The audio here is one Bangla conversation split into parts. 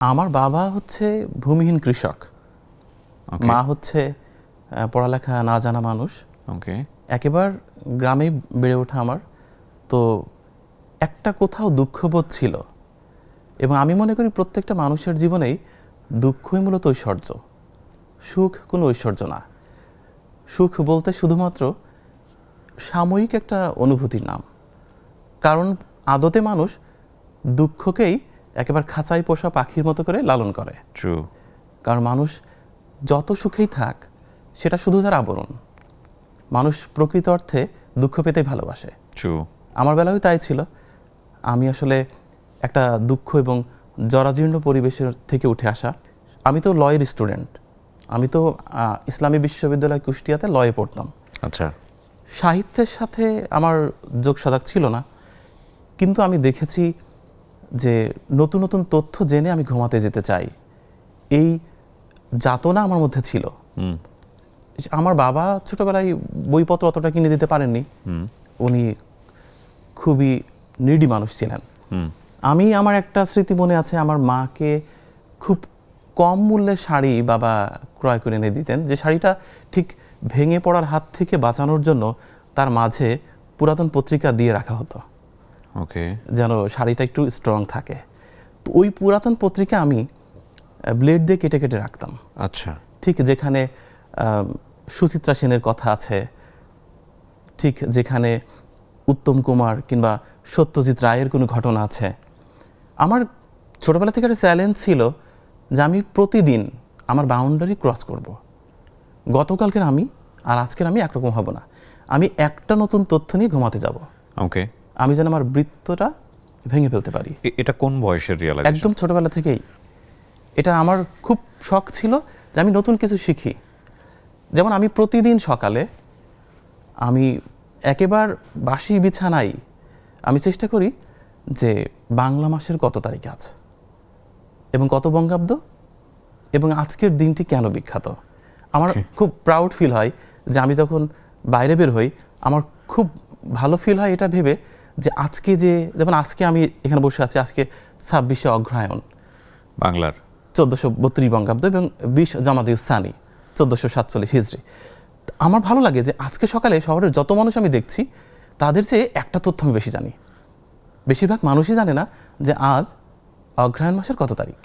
আমার বাবা হচ্ছে ভূমিহীন কৃষক, মা হচ্ছে পড়ালেখা না জানা মানুষ। ওকে, একেবারে গ্রামেই বেড়ে ওঠা আমার। তো একটা কোথাও দুঃখবোধ ছিল, এবং আমি মনে করি প্রত্যেকটা মানুষের জীবনেই দুঃখই মূলত ঐশ্বর্য, সুখ কোনো ঐশ্বর্য না। সুখ বলতে শুধুমাত্র সাময়িক একটা অনুভূতির নাম, কারণ আদতে মানুষ দুঃখকেই একেবারে খাঁচায় পোষা পাখির মতো করে লালন করে। ট্রু। কারণ মানুষ যত সুখেই থাক সেটা শুধু তার আবরণ। মানুষ প্রকৃত অর্থে দুঃখ পেতেই ভালোবাসে। ট্রু। আমার বেলায় তাই ছিল। আমি আসলে একটা দুঃখ এবং জরাজীর্ণ পরিবেশের থেকে উঠে আসা। আমি তো লয়ের স্টুডেন্ট, আমি তো ইসলামী বিশ্ববিদ্যালয় কুষ্টিয়াতে লয়ে পড়তাম। আচ্ছা। সাহিত্যের সাথে আমার যোগসাধক ছিল না, কিন্তু আমি দেখেছি যে নতুন নতুন তথ্য জেনে আমি ঘুমাতে যেতে চাই, এই যাতনা আমার মধ্যে ছিল। আমার বাবা ছোটবেলায় বইপত্র অতটা কিনে দিতে পারেননি, উনি খুবই নিডি মানুষ ছিলেন। আমি আমার একটা স্মৃতি মনে আছে, আমার মাকে খুব কম মূল্যের শাড়ি বাবা ক্রয় করে এনে দিতেন, যে শাড়িটা ঠিক ভেঙে পড়ার হাত থেকে বাঁচানোর জন্য তার মাঝে পুরাতন পত্রিকা দিয়ে রাখা হতো, ওকে, যেন শাড়িটা একটু স্ট্রং থাকে। তো ওই পুরাতন পত্রিকা আমি ব্লেড দিয়ে কেটে কেটে রাখতাম। আচ্ছা। ঠিক যেখানে সুচিত্রা সেনের কথা আছে, ঠিক যেখানে উত্তম কুমার কিংবা সত্যজিৎ রায়ের কোনো ঘটনা আছে। আমার ছোটোবেলা থেকে একটা চ্যালেঞ্জ ছিল যে আমি প্রতিদিন আমার বাউন্ডারি ক্রস করব। গতকালকের আমি আর আজকের আমি একরকম হব না। আমি একটা নতুন তথ্য নিয়ে ঘুমাতে যাব। ওকে। আমি যেন আমার বৃত্তটা ভেঙে ফেলতে পারি। এটা কোন বয়সের রিয়ালাইজেশন? একদম ছোটোবেলা থেকেই এটা আমার খুব শখ ছিল যে আমি নতুন কিছু শিখি। যেমন আমি প্রতিদিন সকালে আমি একেবারে বাসি বিছানায় আমি চেষ্টা করি যে বাংলা মাসের কত তারিখ আছে এবং কত বঙ্গাব্দ এবং আজকের দিনটি কেন বিখ্যাত। আমার খুব প্রাউড ফিল হয় যে আমি যখন বাইরে বের হই, আমার খুব ভালো ফিল হয় এটা ভেবে যে আজকে যে, যেমন আজকে আমি এখানে বসে আছি, আজকে 26শে অগ্রহায়ণ বাংলার 1432 বঙ্গাব্দ এবং 20 জামাদি উসানি 1447 হিজরি। আমার ভালো লাগে যে আজকে সকালে শহরের যত মানুষ আমি দেখছি তাদের চেয়ে একটা তথ্য আমি বেশি জানি। বেশিরভাগ মানুষই জানে না যে আজ অগ্রহায়ণ মাসের কত তারিখ।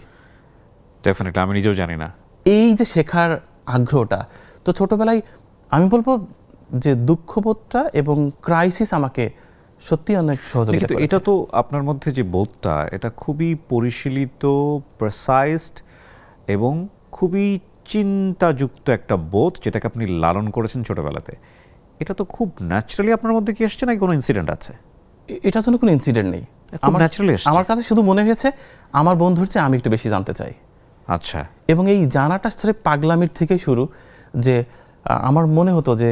ডেফিনেটলি আমি নিজেও জানি না। এই যে শেখার আগ্রহটা, তো ছোটবেলায় আমি বলবো যে দুঃখবোধটা এবং ক্রাইসিস আমাকে সত্যি অনেক সহযোগিতা করেছে। এটা তো আপনার মধ্যে যে বোধটা, এটা খুবই পরিশীলিত, প্রেসাইজড এবং খুবই চিন্তাযুক্ত একটা বোধ, যেটাকে আপনি লালন করেছেন ছোটবেলাতে। এটা তো খুব ন্যাচারালি আপনার মধ্যে কি আসছে, নাকি কোনো ইনসিডেন্ট আছে? এটার জন্য কোনো ইনসিডেন্ট নেই, আমার ন্যাচারালি আসছে। আমার কাছে শুধু মনে হয়েছে আমার বন্ধুর চেয়ে আমি একটু বেশি জানতে চাই। আচ্ছা। এবং এই জানাটা স্রেফ পাগলামির থেকেই শুরু, যে আমার মনে হতো যে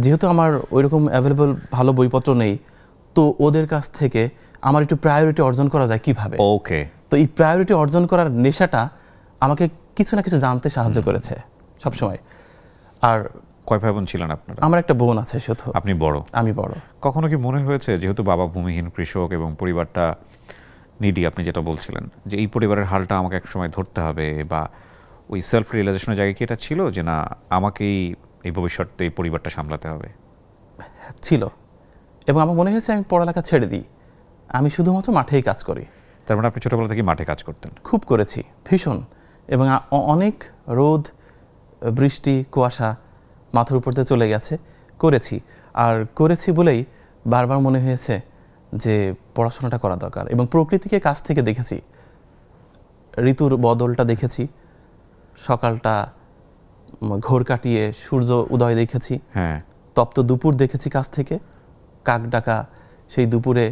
যেহেতু আমার ওইরকম অ্যাভেলেবল ভালো বইপত্র নেই, তো ওদের কাছ থেকে আমার একটু প্রায়োরিটি অর্জন করা যায় কিভাবে। ওকে। তো এই প্রায়োরিটি অর্জন করার নেশাটা আমাকে কিছু না কিছু জানতে সাহায্য করেছে সবসময়। আর কয় ভাই বোন ছিলেন আপনারা? আমার একটা বোন আছে শুধু। আপনি বড়? আমি বড়। কখনো কি মনে হয়েছে, যেহেতু বাবা ভূমিহীন কৃষক এবং পরিবারটা নিডি, আপনি যেটা বলছিলেন, যে এই পরিবারের হালটা আমাকে একসময় ধরতে হবে, বা ওই সেলফ রিয়েলাইজেশনের জায়গায় কি এটা ছিল যে না, আমাকেই এই ভবিষ্যতে এই পরিবারটা সামলাতে হবে? ছিল, এবং আমার মনে হয়েছে আমি পড়ালেখা ছেড়ে দিই, আমি শুধুমাত্র মাঠেই কাজ করি। তার মানে আপনি ছোটবেলা থেকে মাঠে কাজ করতেন? খুব করেছি, ভীষণ। এবং অনেক রোদ, বৃষ্টি, কুয়াশা মাথার উপর দিয়ে চলে গেছে, করেছি। আর করেছি বলেই বারবার মনে হয়েছে যে পড়াশোনাটা করা দরকার। এবং প্রকৃতিকে কাছ থেকে দেখেছি, ঋতুর বদলটা দেখেছি, সকালটা ঘোর কাটিয়ে সূর্য উদয় দেখেছি, হ্যাঁ। তপ্ত দুপুর দেখেছি কাছ থেকে, কাক ডাকা সেই দুপুরে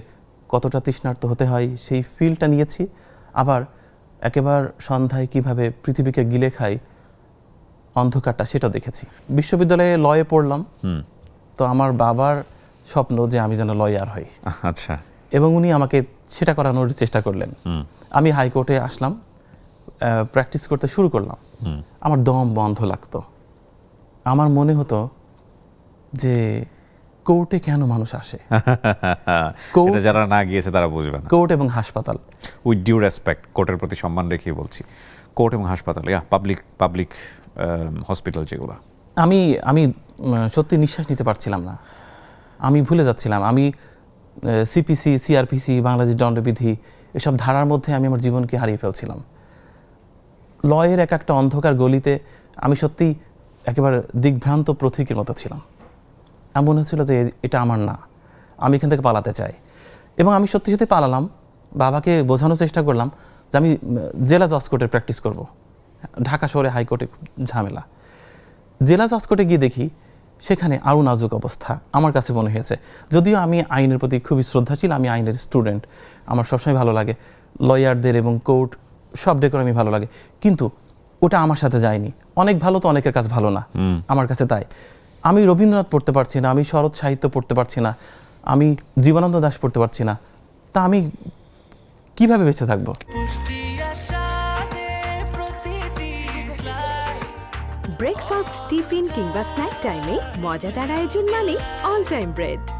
কতটা তৃষ্ণার্ত হতে হয় সেই ফিলটা নিয়েছি। আবার একেবারে সন্ধ্যায় কিভাবে পৃথিবীকে গিলে খাই অন্ধকারটা, সেটা দেখেছি। বিশ্ববিদ্যালয়ে লয়ে পড়লাম, তো আমার বাবার স্বপ্ন যে আমি যেন লয়ার হই। আচ্ছা। এবং উনি আমাকে সেটা করানোর চেষ্টা করলেন। আমি হাইকোর্টে আসলাম, প্র্যাকটিস করতে শুরু করলাম। আমার দম বন্ধ লাগতো। আমার মনে হতো যে কোর্টে কেন মানুষ আসে, কোর্ট- এটা যারা না গিয়েছে তারা বুঝবে না। কোর্ট এবং হাসপাতাল। উইথ ডিউ রেসপেক্ট, কোর্টের প্রতি সম্মান রেখে বলছি, কোর্ট এবং হাসপাতাল, পাবলিক হসপিটাল যেগুলো। আমি আমি সত্যি নিঃশ্বাস নিতে পারছিলাম না, আমি ভুলে যাচ্ছিলাম। আমি সিপিসি, সিআরপিসি, বাংলাদেশ দণ্ডবিধি এসব ধারার মধ্যে আমি আমার জীবনকে হারিয়ে ফেলছিলাম। লয়ের এক একটা অন্ধকার গলিতে আমি সত্যি একেবারে দিগ্ভ্রান্ত পথিকের মতো ছিলাম। আমার মনে হচ্ছিল যে এটা আমার না, আমি এখান থেকে পালাতে চাই। এবং আমি সত্যি সত্যি পালালাম। বাবাকে বোঝানোর চেষ্টা করলাম যে আমি জেলা জজ কোর্টের প্র্যাকটিস করব। ঢাকা শহরে হাইকোর্টে খুব ঝামেলা। জেলা জজ কোর্টে গিয়ে দেখি সেখানে আরও নাজুক অবস্থা আমার কাছে মনে হয়েছে। যদিও আমি আইনের প্রতি খুবই শ্রদ্ধাশীল, আমি আইনের স্টুডেন্ট, আমার সবসময় ভালো লাগে লয়ারদের এবং কোর্ট সব ডেকোরামই ভালো লাগে, কিন্তু ওটা আমার সাথে যায়নি। অনেক ভালো তো অনেকের কাছে ভালো না, আমার কাছে তাই। আমি রবীন্দ্রনাথ পড়তে পারছি না, আমি শরৎ সাহিত্য পড়তে পারছি না, আমি জীবনানন্দ দাশ পড়তে পারছি না, তা আমি কিভাবে বেঁচে থাকবো? ব্রেকফাস্ট, টিফিন কিংবা স্ন্যাক টাইমে মজাদার আয়োজন মানে অল টাইম ব্রেড।